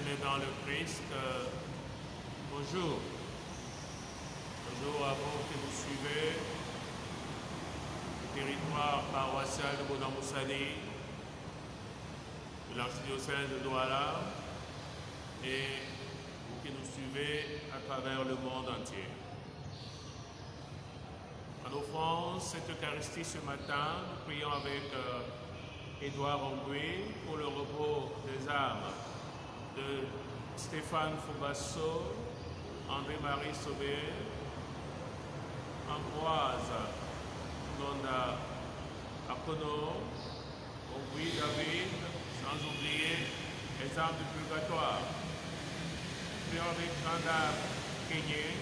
bien-aimés dans le Christ, bonjour. Bonjour à vous qui nous suivez du territoire paroissial de Bonamoussani, de l'archidiocèse de Douala, et vous qui nous suivez à travers le monde entier. En offrant cette Eucharistie ce matin, nous prions avec Édouard Ongui pour le repos des âmes de Stéphane Foubasso, André-Marie Sauvé, Ambroise Nonda Akono, Ongui David, sans oublier les âmes du purgatoire. Nous prions avec Granda Kenyé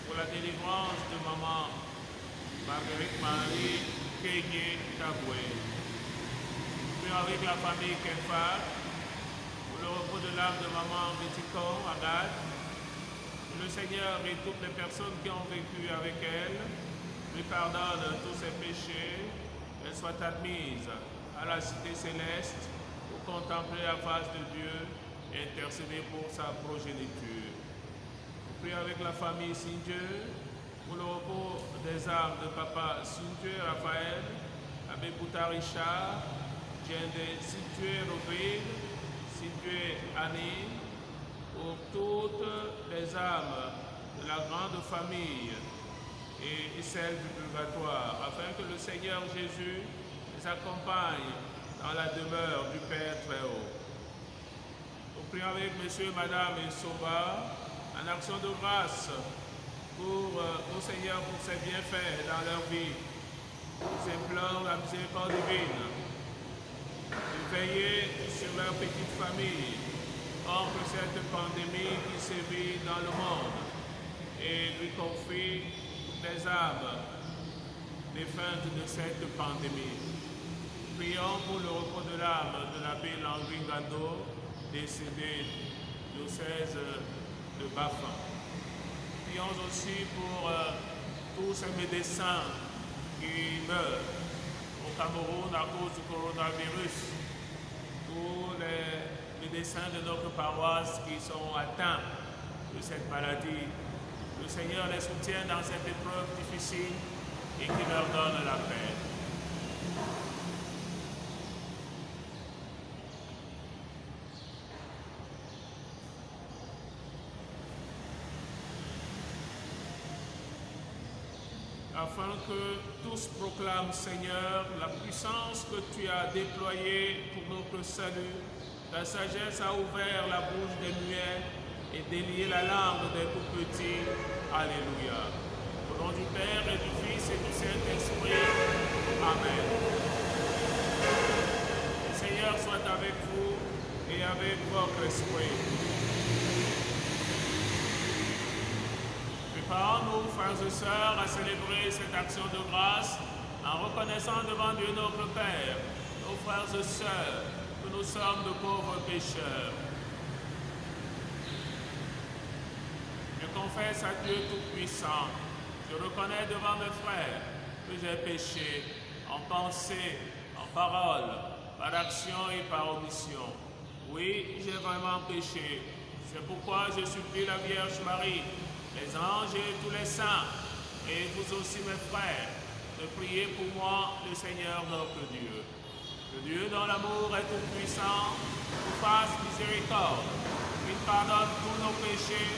pour la délivrance de maman Marguerite Marie Kenyé Taboué. Avec la famille Kenfa, pour le repos de l'âme de maman Méticon, Agathe, le Seigneur et toutes les personnes qui ont vécu avec elle, lui pardonne tous ses péchés, qu'elle soit admise à la cité céleste pour contempler la face de Dieu et intercéder pour sa progéniture. Nous prions avec la famille Sindieu, pour le repos des âmes de papa Sindieu Raphaël, Abbé Bouta Richard, Jende situé Robin, situé Annie, pour toutes les âmes de la grande famille et celles du purgatoire, afin que le Seigneur Jésus les accompagne dans la demeure du Père très haut. Nous prions avec Monsieur et Madame et Soba en action de grâce pour au Seigneur pour ses bienfaits dans leur vie. Nous implorons la miséricorde divine. Veiller sur leur petite famille contre cette pandémie qui sévit dans le monde et lui confie toutes les âmes défuntes de cette pandémie. Prions pour le repos de l'âme de l'abbé Landry Gando, décédé au diocèse de Bafin. Prions aussi pour tous ces médecins qui meurent au Cameroun à cause du coronavirus, tous les médecins de notre paroisse qui sont atteints de cette maladie. Le Seigneur les soutient dans cette épreuve difficile et qui leur donne la paix. Afin que tous proclament, Seigneur, la puissance que tu as déployée pour notre salut. Ta sagesse a ouvert la bouche des muets et délié la langue des tout petits. Alléluia. Au nom du Père et du Fils et du Saint-Esprit. Amen. Le Seigneur soit avec vous et avec votre esprit. Préparons-nous, frères et sœurs, à célébrer cette action de grâce en reconnaissant devant Dieu notre Père, nos frères et sœurs, que nous sommes de pauvres pécheurs. Je confesse à Dieu Tout-Puissant, je reconnais devant mes frères que j'ai péché en pensée, en parole, par action et par omission. Oui, j'ai vraiment péché. C'est pourquoi je supplie la Vierge Marie, les anges et tous les saints, et vous aussi mes frères, de prier pour moi le Seigneur notre Dieu. Que Dieu dont l'amour est tout puissant nous fasse miséricorde, qu'il pardonne tous nos péchés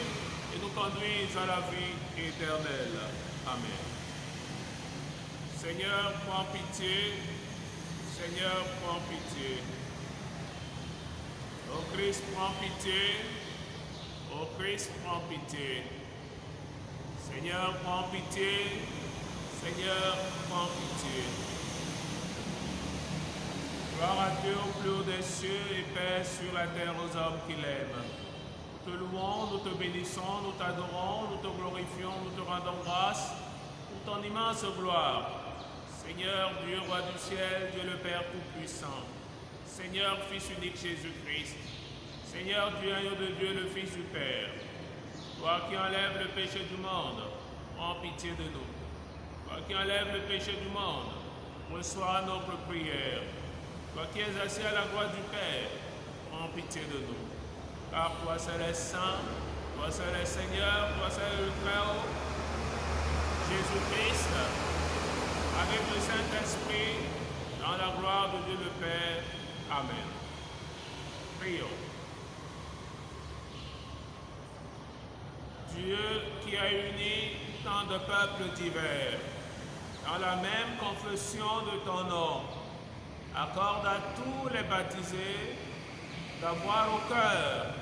et nous conduise à la vie éternelle. Amen. Seigneur, prends pitié. Seigneur, prends pitié. Ô Christ, prends pitié. Ô Christ, prends pitié. Seigneur, prends pitié. Seigneur, prends pitié. Gloire à Dieu au plus haut des cieux et paix sur la terre aux hommes qui l'aiment. Nous te louons, nous te bénissons, nous t'adorons, nous te glorifions, nous te rendons grâce pour ton immense gloire. Seigneur, Dieu, roi du ciel, Dieu le Père Tout-Puissant. Seigneur, Fils unique Jésus-Christ. Seigneur, Dieu, agneau de Dieu, le Fils du Père. Toi qui enlèves le péché du monde, prends pitié de nous. Toi qui enlèves le péché du monde, reçois notre prière. Toi qui es assis à la droite du Père, prends pitié de nous. car toi seul es saint, toi seul es Seigneur, toi seul es le Très-Haut, Jésus-Christ, avec le Saint-Esprit, dans la gloire de Dieu le Père. Amen. Prions. Dieu qui a uni tant de peuples divers dans la même confession de ton nom, accorde à tous les baptisés d'avoir au cœur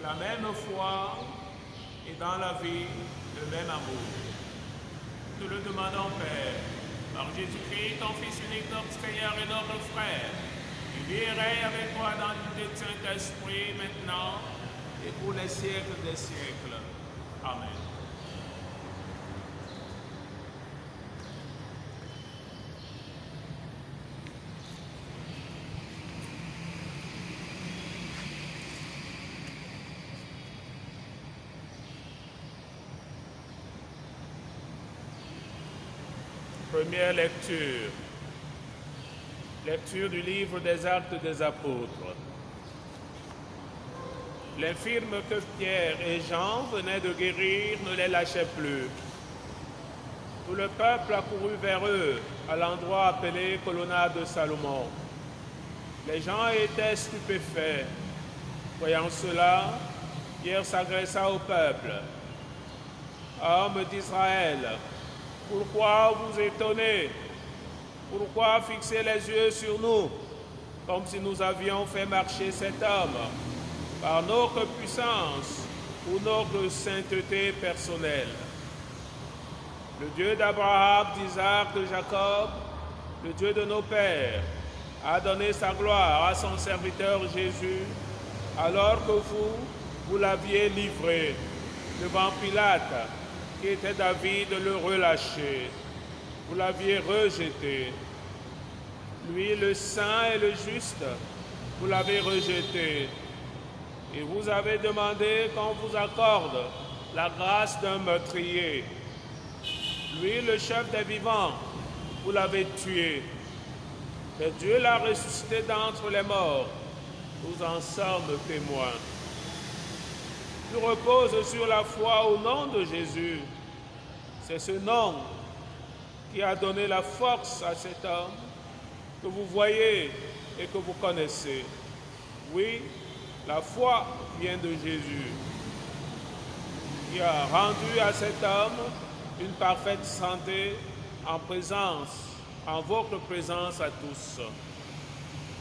la même foi et dans la vie le même amour. Nous le demandons, Père, par Jésus-Christ, ton Fils unique, notre Seigneur et notre frère, qui vit et règne avec toi dans l'unité du Saint-Esprit maintenant et pour les siècles des siècles. Amen. Première lecture. Lecture du livre des Actes des Apôtres. L'infirme que Pierre et Jean venaient de guérir ne les lâchait plus. Tout le peuple accourut vers eux à l'endroit appelé Colonnade de Salomon. Les gens étaient stupéfaits. Voyant cela, Pierre s'adressa au peuple. « Hommes d'Israël, pourquoi vous étonnez? Pourquoi fixer les yeux sur nous, comme si nous avions fait marcher cet homme par notre puissance ou notre sainteté personnelle? Le Dieu d'Abraham, d'Isaac, de Jacob, le Dieu de nos pères, a donné sa gloire à son serviteur Jésus, alors que vous l'aviez livré devant Pilate, qui était d'avis de le relâcher. Vous l'aviez rejeté. Lui, le saint et le juste, vous l'avez rejeté. Et vous avez demandé qu'on vous accorde la grâce d'un meurtrier. Lui, le chef des vivants, vous l'avez tué. Mais Dieu l'a ressuscité d'entre les morts. Nous en sommes témoins. Tu reposes sur la foi au nom de Jésus. C'est ce nom qui a donné la force à cet homme que vous voyez et que vous connaissez. Oui, la foi vient de Jésus, qui a rendu à cet homme une parfaite santé en votre présence à tous.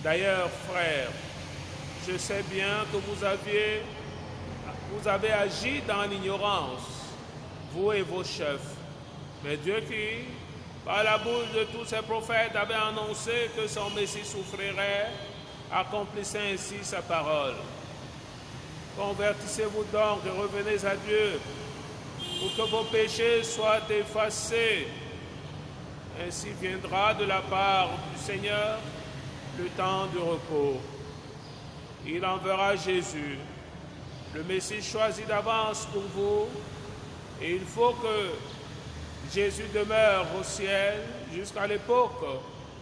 D'ailleurs, frères, je sais bien que vous avez agi dans l'ignorance, vous et vos chefs. Mais Dieu qui, par la bouche de tous ses prophètes, avait annoncé que son Messie souffrirait, accomplissait ainsi sa parole. Convertissez-vous donc et revenez à Dieu, pour que vos péchés soient effacés. Ainsi viendra de la part du Seigneur le temps du repos. Il enverra Jésus, le Messie choisi d'avance pour vous, et il faut que Jésus demeure au ciel jusqu'à l'époque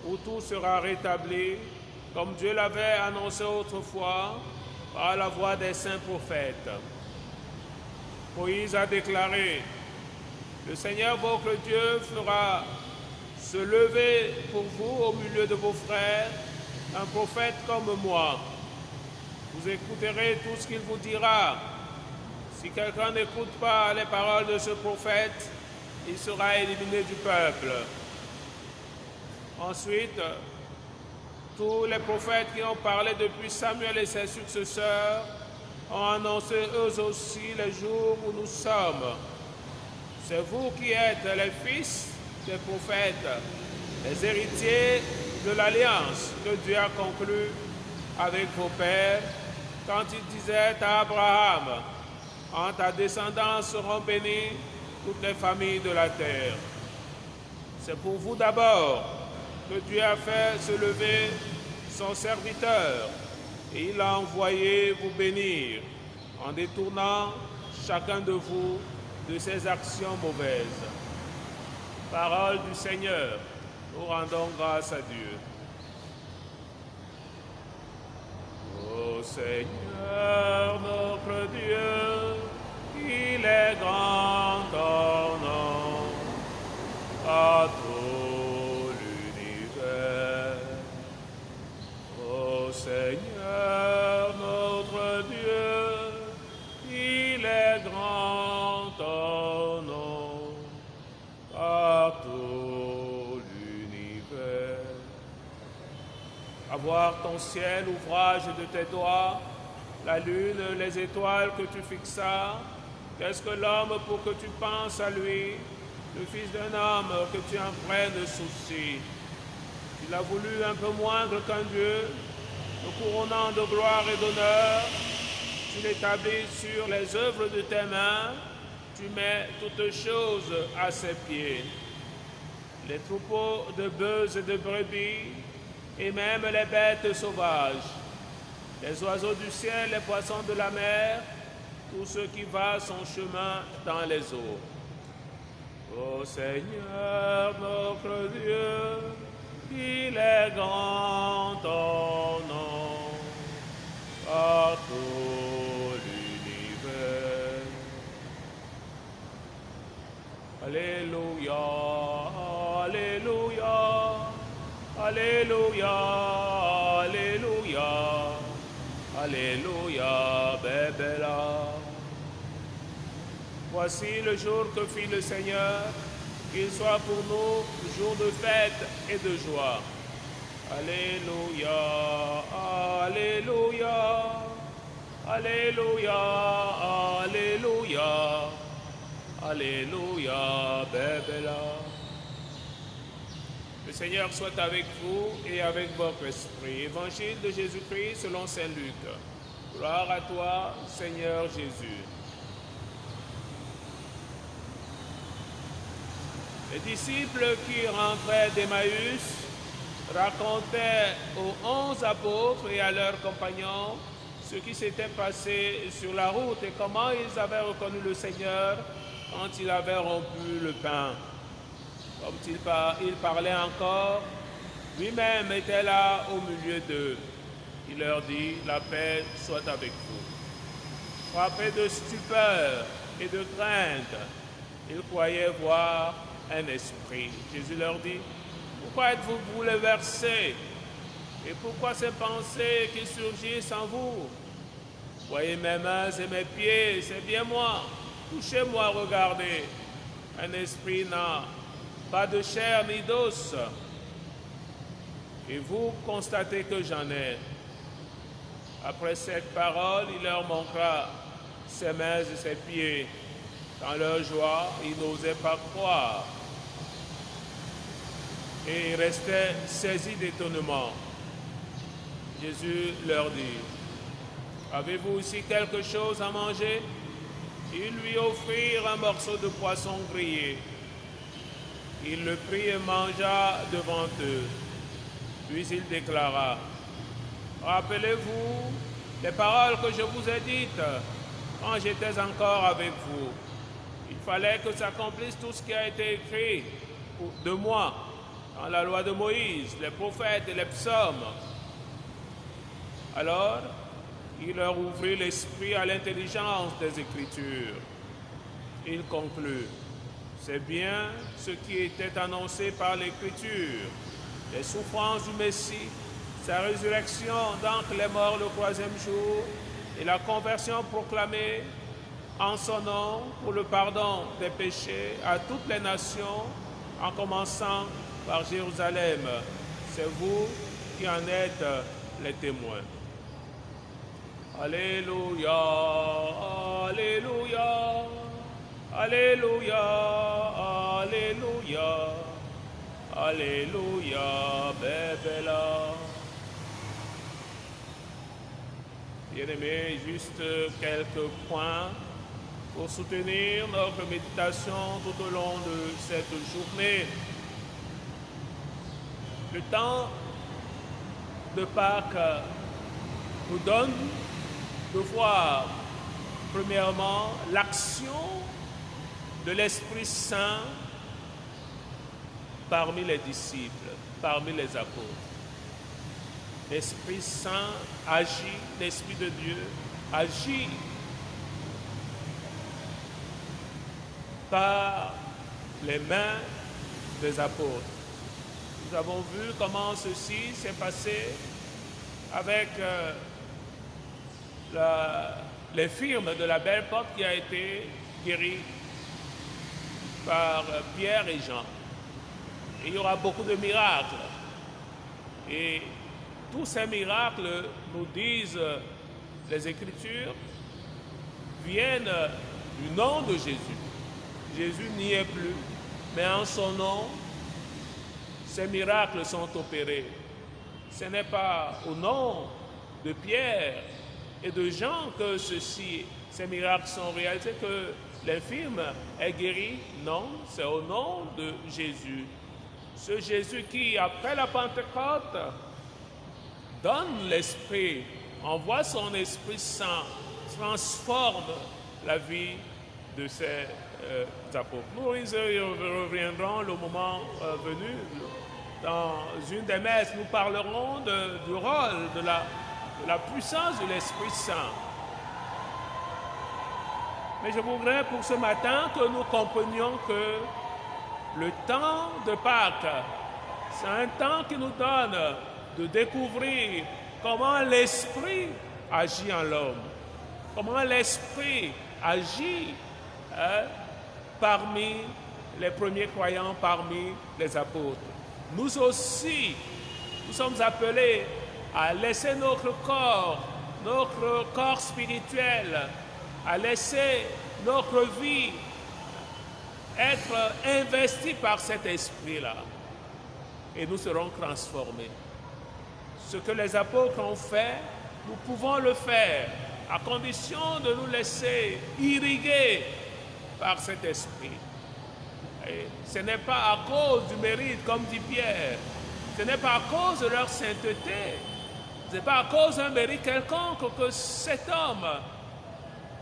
où tout sera rétabli, comme Dieu l'avait annoncé autrefois par la voix des saints prophètes. Moïse a déclaré, « Le Seigneur votre Dieu fera se lever pour vous au milieu de vos frères un prophète comme moi. Vous écouterez tout ce qu'il vous dira. Si quelqu'un n'écoute pas les paroles de ce prophète, il sera éliminé du peuple. » Ensuite, tous les prophètes qui ont parlé depuis Samuel et ses successeurs ont annoncé eux aussi les jours où nous sommes. C'est vous qui êtes les fils des prophètes, les héritiers de l'alliance que Dieu a conclue avec vos pères quand il disait à Abraham, « En ta descendance seront bénies toutes les familles de la terre. » C'est pour vous d'abord que Dieu a fait se lever son serviteur et il a envoyé vous bénir en détournant chacun de vous de ses actions mauvaises. Parole du Seigneur, nous rendons grâce à Dieu. Ô Seigneur, Seigneur notre Dieu, il est grand ton nom par tout l'univers. À voir ton ciel, ouvrage de tes doigts, la lune, les étoiles que tu fixas, qu'est-ce que l'homme pour que tu penses à lui, le fils d'un homme que tu en prennes souci. Tu l'as voulu un peu moindre qu'un Dieu, le couronnant de gloire et d'honneur, tu l'établis sur les œuvres de tes mains, tu mets toutes choses à ses pieds. Les troupeaux de bœufs et de brebis, et même les bêtes sauvages, les oiseaux du ciel, les poissons de la mer, tout ce qui va son chemin dans les eaux. Ô Seigneur notre Dieu, il est grand ton nom par tout l'univers. Alléluia, Alléluia, Alléluia, Alléluia, Alléluia, Bébéla. Voici le jour que fit le Seigneur, qu'il soit pour nous jour de fête et de joie. Alléluia, Alléluia, Alléluia, Alléluia, Alléluia, Bébéla. Le Seigneur soit avec vous et avec votre esprit. Évangile de Jésus-Christ selon saint Luc. Gloire à toi, Seigneur Jésus. Les disciples qui rentraient d'Emmaüs racontaient aux 11 apôtres et à leurs compagnons ce qui s'était passé sur la route et comment ils avaient reconnu le Seigneur quand il avait rompu le pain. Comme il parlait encore, lui-même était là au milieu d'eux. Il leur dit, la paix soit avec vous. Frappés de stupeur et de crainte, ils croyaient voir un esprit. Jésus leur dit, pourquoi êtes-vous bouleversés et pourquoi ces pensées qui surgissent en vous? Voyez mes mains et mes pieds, c'est bien moi. Touchez-moi, regardez. Un esprit n'a pas de chair ni d'os. Et vous constatez que j'en ai. Après cette parole, il leur montra ses mains et ses pieds. Dans leur joie, ils n'osaient pas croire. Et ils restaient saisis d'étonnement. Jésus leur dit, avez-vous ici quelque chose à manger? Ils lui offrirent un morceau de poisson grillé. Il le prit et mangea devant eux. Puis il déclara, rappelez-vous les paroles que je vous ai dites quand j'étais encore avec vous. Il fallait que s'accomplisse tout ce qui a été écrit de moi dans la loi de Moïse, les prophètes et les psaumes. Alors, il leur ouvrit l'esprit à l'intelligence des Écritures. Il conclut, c'est bien ce qui était annoncé par l'Écriture, les souffrances du Messie, sa résurrection d'entre les morts le 3e jour et la conversion proclamée en son nom pour le pardon des péchés à toutes les nations, en commençant par Jérusalem. C'est vous qui en êtes les témoins. Alléluia, Alléluia, Alléluia, Alléluia, Alléluia, Bébéla. Bien-aimés, juste quelques points pour soutenir notre méditation tout au long de cette journée. Le temps de Pâques nous donne de voir, premièrement, l'action de l'Esprit Saint parmi les disciples, parmi les apôtres. L'Esprit Saint agit, l'Esprit de Dieu agit par les mains des apôtres. Nous avons vu comment ceci s'est passé avec l'infirme de la Belle Porte qui a été guéri par Pierre et Jean. Et il y aura beaucoup de miracles. Et tous ces miracles, nous disent les Écritures, viennent du nom de Jésus. Jésus n'y est plus, mais en son nom, ces miracles sont opérés. Ce n'est pas au nom de Pierre et de Jean que ces miracles sont réalisés, que l'infirme est guéri. Non, c'est au nom de Jésus. Ce Jésus qui, après la Pentecôte, donne l'Esprit, envoie son Esprit Saint, transforme la vie de ses apôtres. Nous reviendrons le moment venu. Dans une des messes, nous parlerons du rôle, de la puissance de l'Esprit Saint. Mais je voudrais pour ce matin que nous comprenions que le temps de Pâques, c'est un temps qui nous donne de découvrir comment l'Esprit agit en l'homme, comment l'Esprit agit parmi les premiers croyants, parmi les apôtres. Nous aussi, nous sommes appelés à laisser notre corps spirituel, à laisser notre vie être investie par cet esprit-là. Et nous serons transformés. Ce que les apôtres ont fait, nous pouvons le faire, à condition de nous laisser irriguer par cet esprit. Et ce n'est pas à cause du mérite, comme dit Pierre. Ce n'est pas à cause de leur sainteté. Ce n'est pas à cause d'un mérite quelconque que cet homme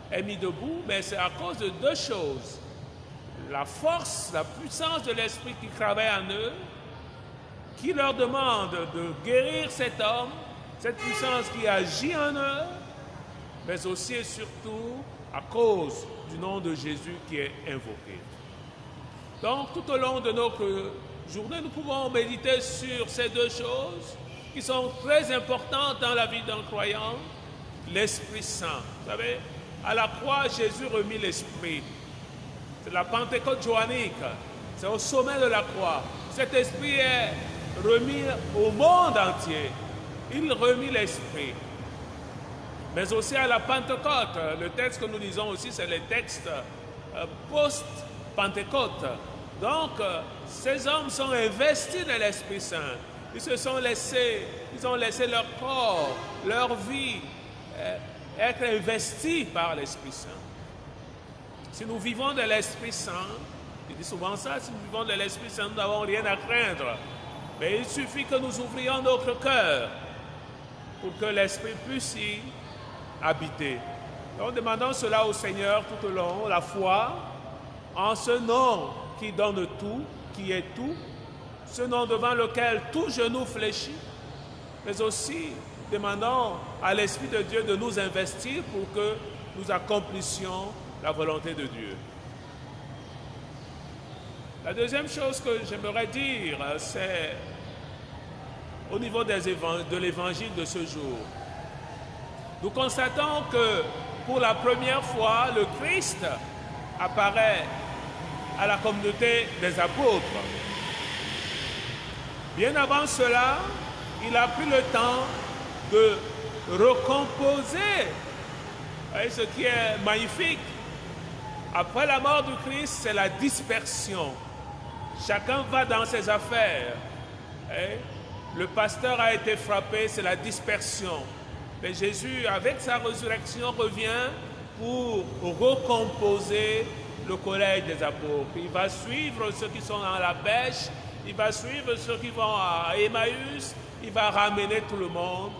est mis debout, mais c'est à cause de deux choses. La force, la puissance de l'Esprit qui travaille en eux, qui leur demande de guérir cet homme, cette puissance qui agit en eux, mais aussi et surtout à cause du nom de Jésus qui est invoqué. Donc, tout au long de notre journée, nous pouvons méditer sur ces deux choses qui sont très importantes dans la vie d'un croyant. L'Esprit Saint. Vous savez, à la croix, Jésus remit l'Esprit. C'est la Pentecôte johannique. C'est au sommet de la croix. Cet Esprit est remis au monde entier. Il remit l'Esprit. Mais aussi à la Pentecôte. Le texte que nous lisons aussi, c'est le texte post-Pentecôte. Donc, ces hommes sont investis de l'Esprit Saint. Ils ont laissé leur corps, leur vie être investis par l'Esprit Saint. Si nous vivons de l'Esprit Saint, je dis souvent ça, si nous vivons de l'Esprit Saint, nous n'avons rien à craindre. Mais il suffit que nous ouvrions notre cœur pour que l'Esprit puisse y habiter. Donc, demandons cela au Seigneur tout au long, la foi, en ce nom qui donne tout, qui est tout, ce nom devant lequel tout genou fléchit, mais aussi demandons à l'Esprit de Dieu de nous investir pour que nous accomplissions la volonté de Dieu. La deuxième chose que j'aimerais dire, c'est au niveau de l'évangile de ce jour. Nous constatons que pour la première fois, le Christ apparaît à la communauté des apôtres. Bien avant cela, il a pris le temps de recomposer. Et ce qui est magnifique, après la mort du Christ, c'est la dispersion. Chacun va dans ses affaires. Et le pasteur a été frappé, c'est la dispersion. Mais Jésus, avec sa résurrection, revient pour recomposer le collège des apôtres. Il va suivre ceux qui sont dans la pêche, il va suivre ceux qui vont à Emmaüs, il va ramener tout le monde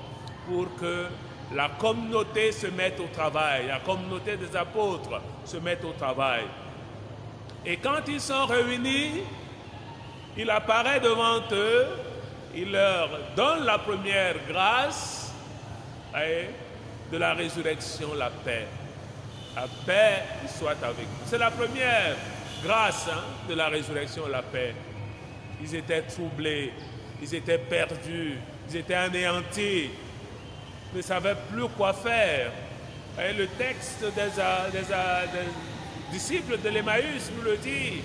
pour que la communauté se mette au travail, la communauté des apôtres se mette au travail. Et quand ils sont réunis, il apparaît devant eux, il leur donne la première grâce de la résurrection, la paix. La paix soit avec vous. C'est la première grâce de la résurrection, la paix. Ils étaient troublés, ils étaient perdus, ils étaient anéantis. ne savaient plus quoi faire. Et le texte des disciples de l'Emmaüs nous le dit.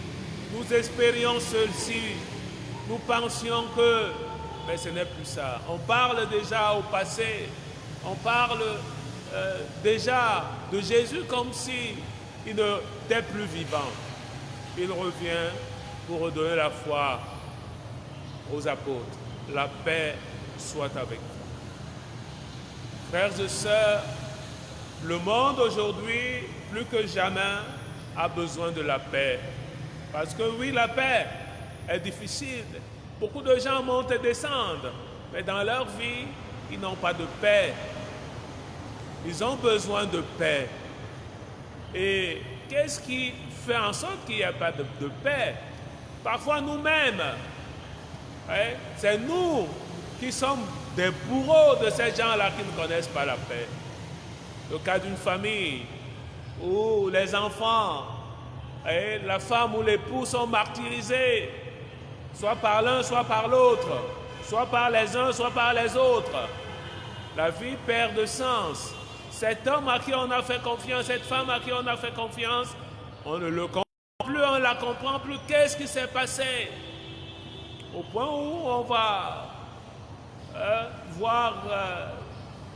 Nous espérions ceci. Nous pensions que... Mais ce n'est plus ça. On parle déjà au passé. On parle déjà de Jésus comme si il n'était plus vivant. Il revient pour redonner la foi aux apôtres. La paix soit avec vous. Frères et sœurs, le monde aujourd'hui, plus que jamais, a besoin de la paix. Parce que oui, la paix est difficile. Beaucoup de gens montent et descendent, mais dans leur vie, ils n'ont pas de paix. Ils ont besoin de paix. Et qu'est-ce qui fait en sorte qu'il n'y a pas de paix? Parfois nous-mêmes, c'est nous qui sommes des bourreaux de ces gens-là qui ne connaissent pas la paix. Le cas d'une famille où les enfants, la femme ou l'époux sont martyrisés, soit par l'un, soit par l'autre, soit par les uns, soit par les autres. La vie perd de sens. Cet homme à qui on a fait confiance, cette femme à qui on a fait confiance, on ne le comprend plus, on ne la comprend plus. Qu'est-ce qui s'est passé? Au point où on va voir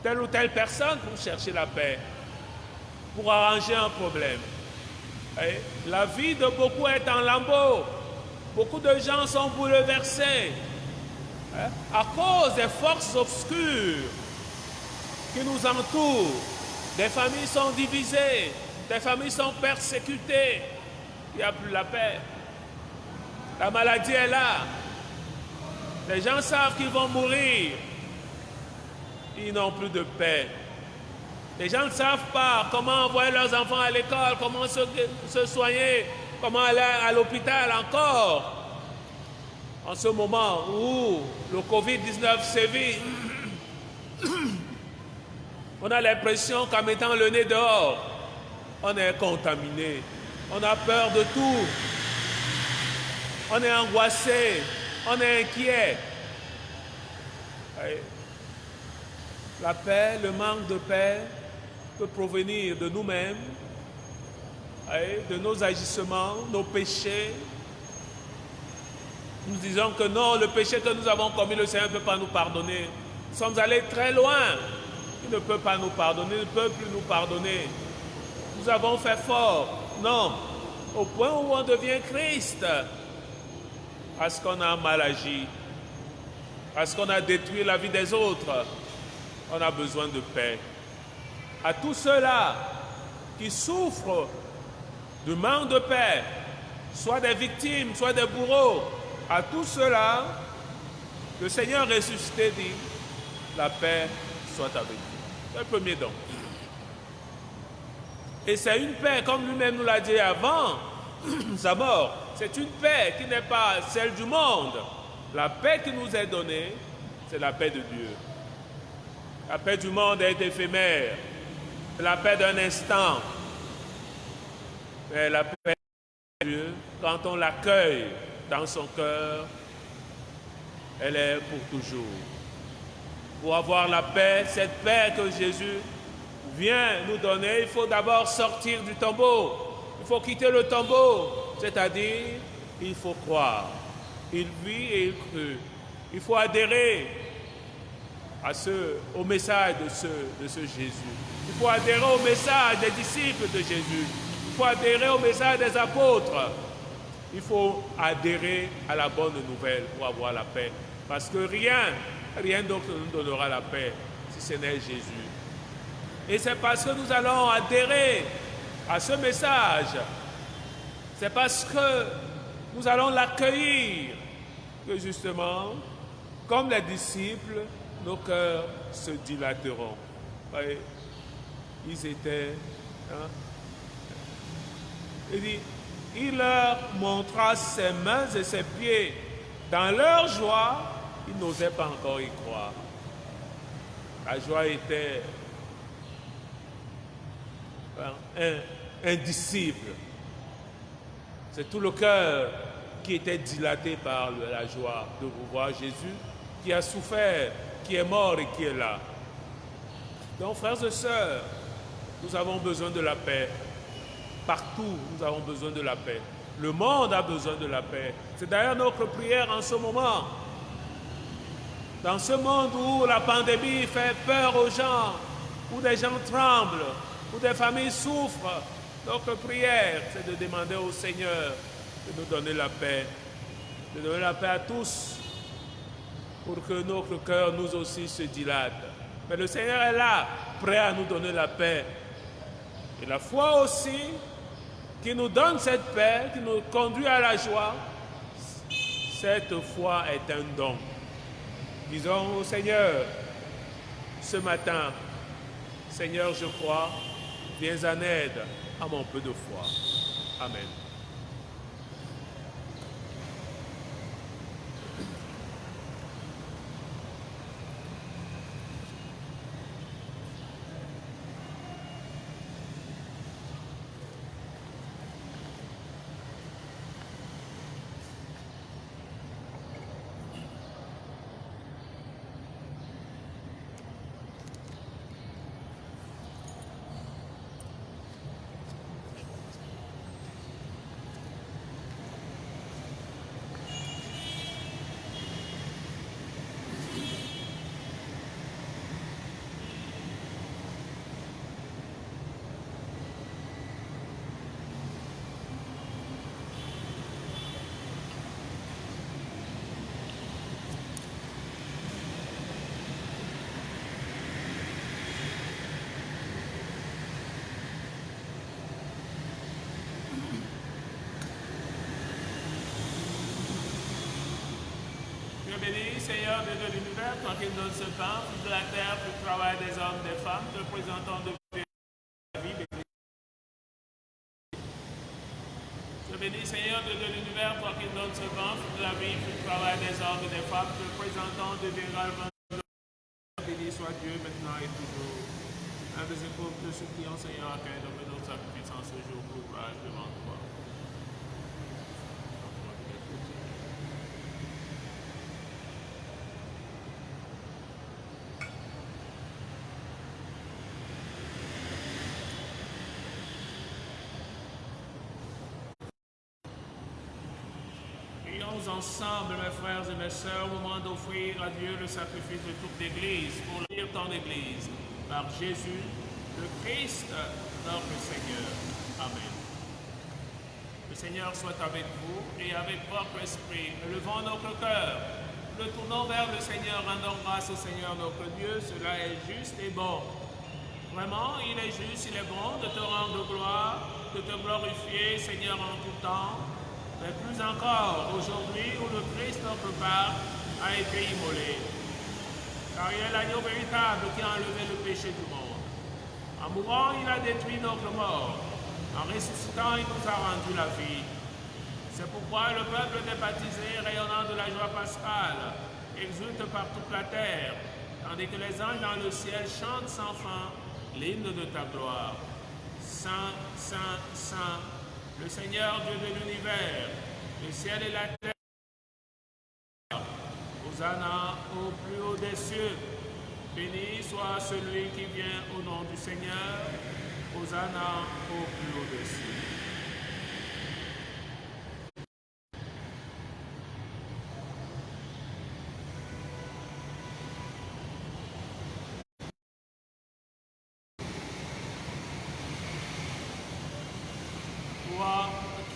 telle ou telle personne pour chercher la paix, pour arranger un problème. Et la vie de beaucoup est en lambeaux. Beaucoup de gens sont bouleversés à cause des forces obscures qui nous entourent. Des familles sont divisées, des familles sont persécutées. Il n'y a plus la paix. La maladie est là. Les gens savent qu'ils vont mourir. Ils n'ont plus de paix. Les gens ne savent pas comment envoyer leurs enfants à l'école, comment se soigner, comment aller à l'hôpital encore. En ce moment où le Covid-19 sévit, on a l'impression qu'en mettant le nez dehors, on est contaminé. On a peur de tout. On est angoissé. On est inquiet. La paix, le manque de paix peut provenir de nous-mêmes, de nos agissements, nos péchés. Nous disons que non, le péché que nous avons commis, le Seigneur ne peut pas nous pardonner. Nous sommes allés très loin. Il ne peut pas nous pardonner, il ne peut plus nous pardonner. Nous avons fait fort. Non, au point où on devient Christ. Parce qu'on a mal agi. Parce qu'on a détruit la vie des autres. On a besoin de paix. À tous ceux-là qui souffrent du manque de paix, soit des victimes, soit des bourreaux, à tous ceux-là, le Seigneur ressuscité dit, la paix soit avec vous. C'est le premier don. Et c'est une paix, comme lui-même nous l'a dit avant sa mort, c'est une paix qui n'est pas celle du monde. La paix qui nous est donnée, c'est la paix de Dieu. La paix du monde est éphémère. C'est la paix d'un instant. Mais la paix de Dieu, quand on l'accueille dans son cœur, elle est pour toujours. Pour avoir la paix, cette paix que Jésus vient nous donner, il faut d'abord sortir du tombeau. Il faut quitter le tombeau, c'est-à-dire, il faut croire. Il vit et il crut. Il faut adhérer au message de ce Jésus. Il faut adhérer au message des disciples de Jésus. Il faut adhérer au message des apôtres. Il faut adhérer à la bonne nouvelle pour avoir la paix. Parce que rien d'autre ne nous donnera la paix si ce n'est Jésus. Et c'est parce que nous allons adhérer à ce message, c'est parce que nous allons l'accueillir que justement, comme les disciples, nos cœurs se dilateront. Voyez, ils étaient... il leur montra ses mains et ses pieds. Dans leur joie, ils n'osaient pas encore y croire. La joie était indicible. C'est tout le cœur qui était dilaté par la joie de vous voir Jésus, qui a souffert, qui est mort et qui est là. Donc, frères et sœurs, nous avons besoin de la paix. Partout, nous avons besoin de la paix. Le monde a besoin de la paix. C'est d'ailleurs notre prière en ce moment. Dans ce monde où la pandémie fait peur aux gens, où des gens tremblent, où des familles souffrent, notre prière, c'est de demander au Seigneur de nous donner la paix. De donner la paix à tous, pour que notre cœur, nous aussi, se dilate. Mais le Seigneur est là, prêt à nous donner la paix. Et la foi aussi, qui nous donne cette paix, qui nous conduit à la joie, cette foi est un don. Disons au Seigneur, ce matin, Seigneur, je crois, viens en aide à mon peu de foi. Amen. Béni, Seigneur Dieu de l'univers, toi qui nous donnes ce pain, de la terre, pour le travail des hommes, des femmes, te présentant de la vie. Je bénis, Seigneur Dieu de l'univers, toi qui nous donnes ce pain, de la vie, pour le travail des hommes et des femmes, te présentant de véritables. Béni soit Dieu maintenant et toujours. Un des épaules te supplions, Seigneur, accueille notre sacrifice en ce jour pour ouvrage devant toi. Ensemble, mes frères et mes sœurs, au moment d'offrir à Dieu le sacrifice de toute l'Église, pour lire ton Église, par Jésus, le Christ, notre Seigneur. Amen. Le Seigneur soit avec vous et avec votre esprit. Élevons notre cœur, le tournons vers le Seigneur, rendons grâce au Seigneur notre Dieu, cela est juste et bon. Vraiment, il est juste, il est bon de te rendre gloire, de te glorifier, Seigneur, en tout temps. Mais plus encore, aujourd'hui où le Christ, notre Père, a été immolé. Car il est l'agneau véritable qui a enlevé le péché du monde. En mourant, il a détruit notre mort. En ressuscitant, il nous a rendu la vie. C'est pourquoi le peuple des baptisés, rayonnant de la joie pascale, exulte par toute la terre, tandis que les anges dans le ciel chantent sans fin l'hymne de ta gloire. Saint, Saint, Saint, le Seigneur Dieu de l'univers, le ciel et la terre. Hosanna au plus haut des cieux. Béni soit celui qui vient au nom du Seigneur. Hosanna au plus haut des cieux. Toi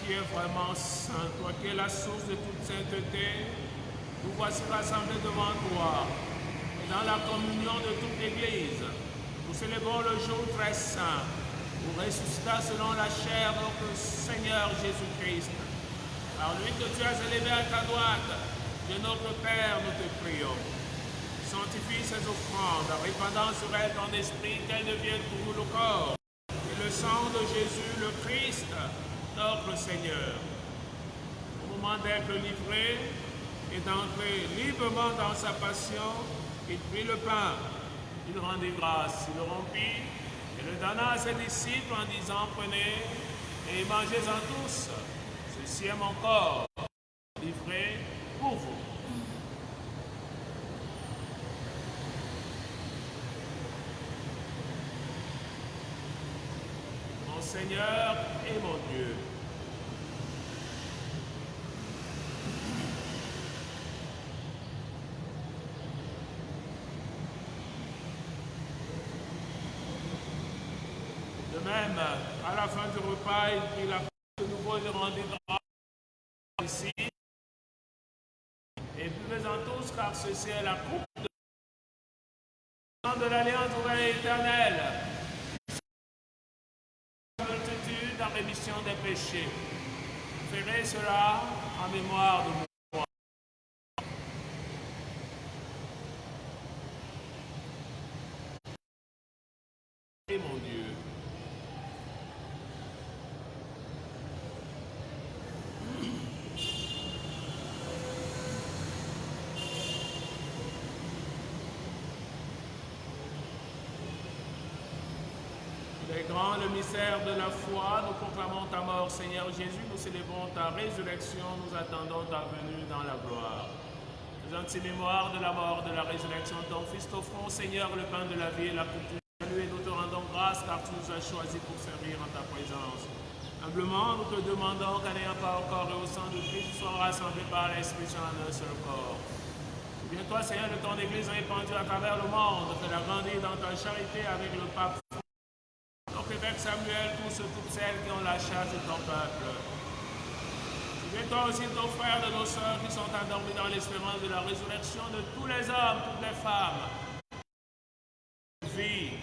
qui es vraiment saint, toi qui es la source de toute sainteté, nous voici rassemblés devant toi. Et dans la communion de toute l'Église, nous célébrons le jour très saint, où ressuscita selon la chair notre Seigneur Jésus-Christ. Par lui que tu as élevé à ta droite, Dieu notre Père, nous te prions. Sanctifie ces offrandes, en répandant sur elles ton esprit, qu'elles deviennent pour nous le corps et le sang de Jésus, le Christ, notre Seigneur. Au moment d'être livré et d'entrer librement dans sa passion, il prit le pain, il rendit grâce, il le rompit et le donna à ses disciples en disant, prenez et mangez-en tous. Ceci est mon corps, livré pour vous. Seigneur et mon Dieu. De même, à la fin du repas, il prit la coupe de nouveau et rendit grâce ici. Et buvez-en tous, car ceci est la coupe de l'alliance nouvelle et éternelle. Multitude en rémission des péchés. Ferez cela en mémoire de moi. Et mon Dieu. Il est grand le mystère de la foi. Nous proclamons ta mort, Seigneur Jésus. Nous célébrons ta résurrection. Nous attendons ta venue dans la gloire. Faisant ainsi mémoire de la mort, de la résurrection de ton Fils, t'offrons, Seigneur, le pain de la vie et la coupe du salut, et nous te rendons grâce car tu nous as choisis pour servir en ta présence. Humblement, nous te demandons qu'en n'ayant pas au corps et au sang de Christ, nous soyons rassemblés par l'Esprit en un seul corps. Souviens-toi, Seigneur, de ton Église répandue à travers le monde, fais-la grandir dans ta charité avec le pape, donc évêque Samuel, toutes celles qui ont la charge de ton peuple. Souviens-toi aussi de nos frères, de nos sœurs qui sont endormis dans l'espérance de la résurrection de tous les hommes, toutes les femmes. Filles,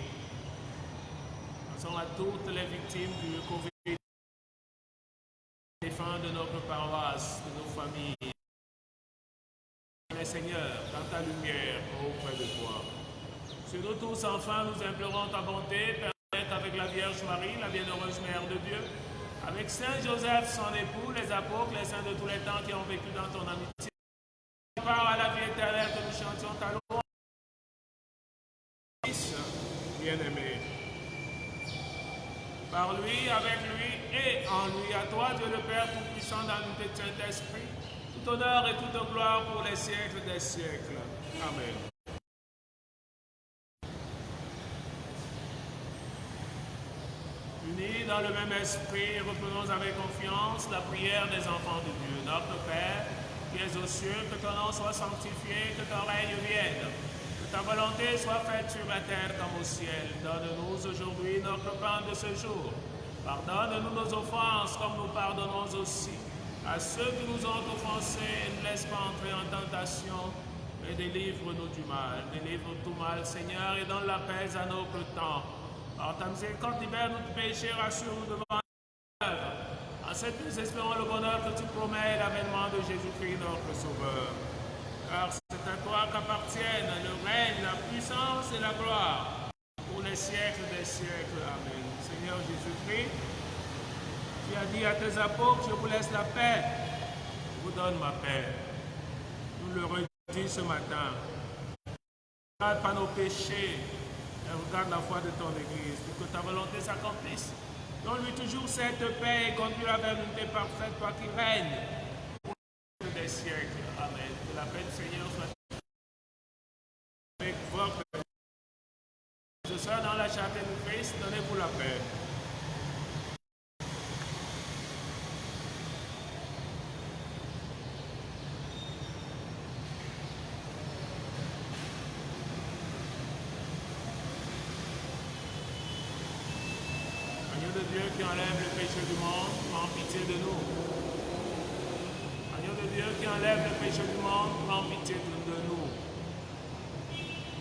pensons à toutes les victimes du Covid, défunts de notre paroisse, de nos familles. Seigneur, dans ta lumière, auprès de toi. Sur nous tous, enfin, nous implorons ta bonté, permettre avec la Vierge Marie, la bienheureuse Mère de Dieu, avec Saint Joseph, son époux, les apôtres, les saints de tous les temps qui ont vécu dans ton amitié, part à la vie éternelle que nous chantions ta louange. Fils bien-aimé, par lui, avec lui et en lui, à toi, Dieu le Père Tout-Puissant, dans l'unité de Saint-Esprit, tout honneur et toute gloire pour les siècles des siècles. Amen. Unis dans le même esprit, reprenons avec confiance la prière des enfants de Dieu. Notre Père, qui es aux cieux, que ton nom soit sanctifié, que ton règne vienne, que ta volonté soit faite sur la terre comme au ciel. Donne-nous aujourd'hui notre pain de ce jour. Pardonne-nous nos offenses comme nous pardonnons aussi à ceux qui nous ont offensés. Ne laisse pas entrer en tentation, mais délivre-nous du mal. Délivre tout mal, Seigneur, et donne la paix à notre temps. Par ta miséricorde, libère-nous du péché, rassure-nous devant l'œuvre. En cette nous espérons le bonheur que tu promets, l'avènement de Jésus-Christ, notre Sauveur. Car c'est à toi qu'appartiennent le règne, la puissance et la gloire pour les siècles des siècles. Amen. Seigneur Jésus-Christ, tu as dit à tes apôtres, je vous laisse la paix, je vous donne ma paix. Nous le redis ce matin. Ne regarde pas nos péchés, mais regarde la foi de ton Église, pour que ta volonté s'accomplisse. Donne-lui toujours cette paix et conduis-la vers l'unité parfaite, toi qui règnes pour des siècles. Amen. Que la paix du Seigneur soit avec votre paix. Ce soir, dans la charité du Christ, donnez-vous la paix. Agneau de Dieu qui enlève le péché du monde, prends pitié de nous. Agneau de Dieu qui enlève le péché du monde, prends pitié de nous.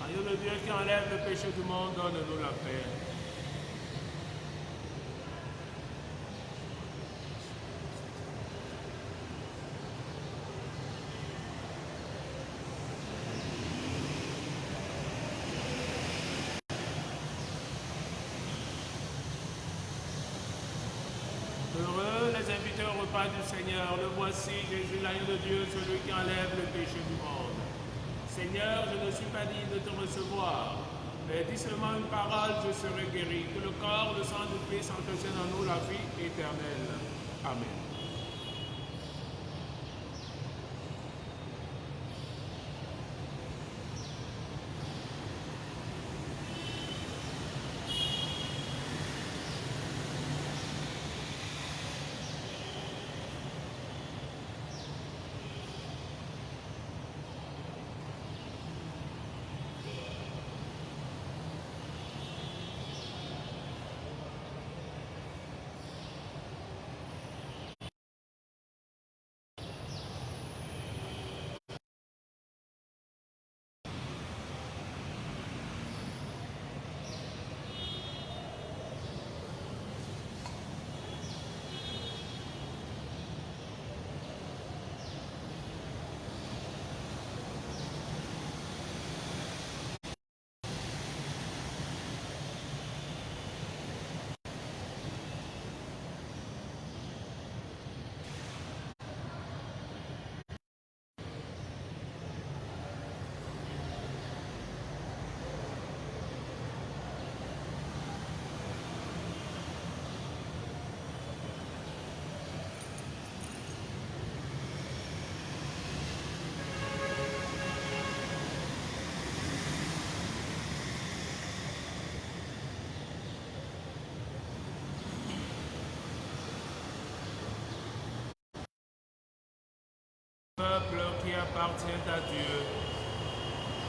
Agneau de Dieu qui enlève le péché du monde, donne-nous la paix. Heureux les invités au repas du Seigneur. Le voici, Jésus, l'agneau de Dieu, celui qui enlève le péché du monde. Seigneur, je ne suis pas digne de te recevoir, mais dis seulement une parole, je serai guéri. Que le corps, le sang du Christ entretienne en nous la vie éternelle. Amen. qui appartient à Dieu.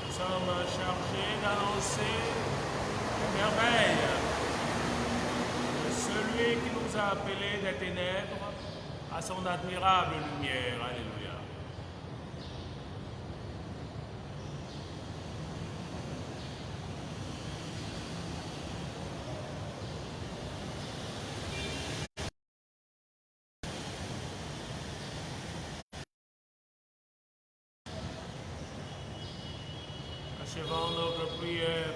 Nous sommes chargés d'annoncer les merveilles de celui qui nous a appelés des ténèbres à son admirable lumière. Alléluia. Achevons notre prière.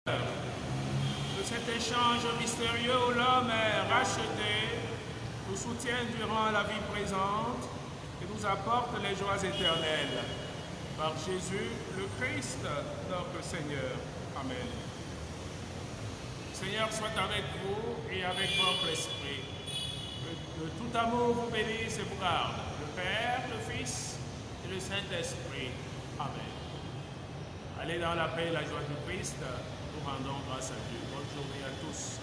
De cet échange mystérieux où l'homme est racheté, nous soutienne durant la vie présente et nous apporte les joies éternelles. Par Jésus, le Christ, notre Seigneur. Amen. Seigneur soit avec vous et avec votre esprit. Que tout amour vous bénisse et vous garde. Le Père, le Fils et le Saint-Esprit. Amen. Allez dans la paix et la joie du Christ. Nous rendons grâce à Dieu. Bonne journée à tous.